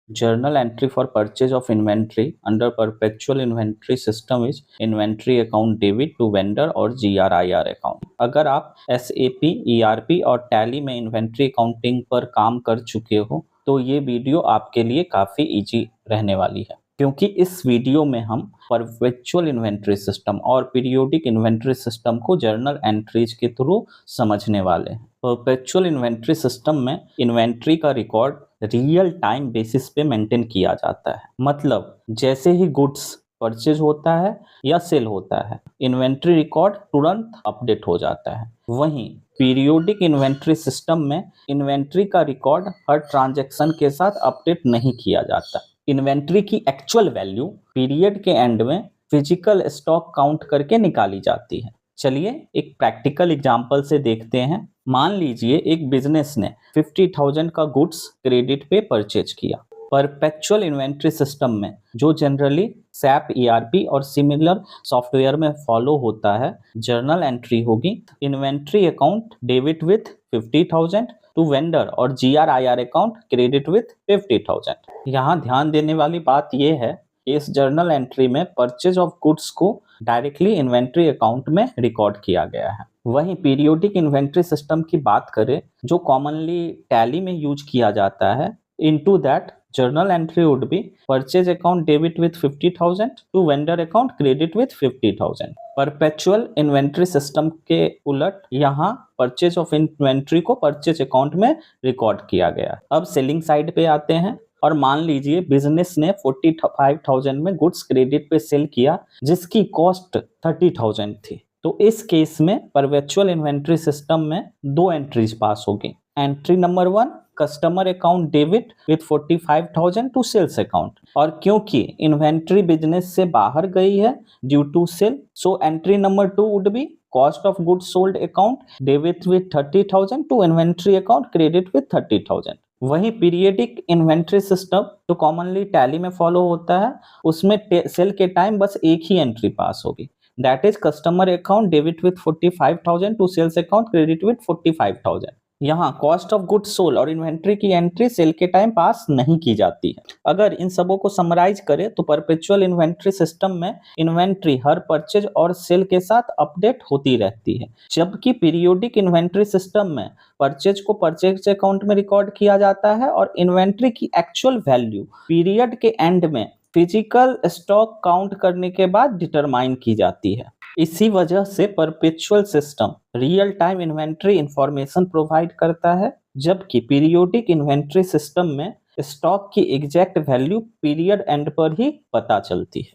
Journal entry for purchase of inventory under perpetual inventory system is inventory account debit to vendor और GRIR account। अगर आप SAP, ERP और tally में inventory accounting पर काम कर चुके हो तो ये वीडियो आपके लिए काफ़ी इजी रहने वाली है, क्योंकि इस वीडियो में हम परपेचुअल इन्वेंट्री सिस्टम और पीरियोडिक इन्वेंट्री सिस्टम को जर्नल एंट्रीज के थ्रू समझने वाले हैं। परपेचुअल इन्वेंट्री सिस्टम में इन्वेंट्री का रिकॉर्ड रियल टाइम बेसिस पे मेंटेन किया जाता है, मतलब जैसे ही गुड्स परचेज होता है या सेल होता है, इन्वेंट्री रिकॉर्ड तुरंत अपडेट हो जाता है। वहीं पीरियोडिक इन्वेंट्री सिस्टम में इन्वेंट्री का रिकॉर्ड हर ट्रांजैक्शन के साथ अपडेट नहीं किया जाता। इन्वेंट्री की एक्चुअल वैल्यू पीरियड के एंड में फिजिकल स्टॉक काउंट करके निकाली जाती है। चलिए एक प्रैक्टिकल एग्जांपल से देखते हैं। मान लीजिए एक बिजनेस ने 50,000 का गुड्स क्रेडिट पे परचेज किया। परपेचुअल इन्वेंट्री सिस्टम में जो जनरली SAP, ERP और सिमिलर सॉफ्टवेयर में फॉलो होता है, जर्नल एंट्री होगी inventory account debit with 50,000 to vendor और GRIR अकाउंट क्रेडिट विथ 50,000। यहाँ ध्यान देने वाली बात यह है कि इस जर्नल एंट्री में परचेज ऑफ गुड्स को डायरेक्टली इन्वेंट्री अकाउंट में रिकॉर्ड किया गया है। वहीं पीरियोडिक इन्वेंट्री सिस्टम की बात करें जो कॉमनली टैली में यूज किया जाता है, into that journal entry would be purchase account debit with 50,000 to vendor account credit with 50,000। Perpetual inventory system के उलट यहाँ परचेज ऑफ इन्वेंट्री को परचेज अकाउंट में रिकॉर्ड किया गया। अब सेलिंग साइड पे आते हैं और मान लीजिए बिजनेस ने 45,000 में गुड्स क्रेडिट पे सेल किया जिसकी कॉस्ट 30,000 थी। तो इस केस में परपेचुअल इन्वेंट्री सिस्टम में दो एंट्रीज पास होगी। Entry number 1 customer account debit with 45,000 to sales account, और क्योंकि इन्वेंट्री बिजनेस से बाहर गई है due to sale, so entry number 2 would be cost of goods sold account debit with 30,000 to inventory account credit with 30,000। वहीं periodic inventory system जो commonly Tally में follow होता है, उसमें सेल के टाइम बस एक ही एंट्री पास होगी, that is customer account debit with 45,000 to sales account credit with 45,000। यहाँ कॉस्ट ऑफ गुड्स सोल्ड और इन्वेंट्री की एंट्री सेल के टाइम पास नहीं की जाती है। अगर इन सबों को समराइज करें तो परपेचुअल इन्वेंट्री सिस्टम में इन्वेंट्री हर परचेज और सेल के साथ अपडेट होती रहती है, जबकि पीरियोडिक इन्वेंट्री सिस्टम में परचेज को परचेज अकाउंट में रिकॉर्ड किया जाता है और इन्वेंट्री की एक्चुअल वैल्यू पीरियड के एंड में फिजिकल स्टॉक काउंट करने के बाद डिटरमाइन की जाती है। इसी वजह से perpetual system real time inventory information provide करता है, जबकि पीरियोडिक इन्वेंट्री सिस्टम में स्टॉक की एग्जैक्ट वैल्यू पीरियड एंड पर ही पता चलती है।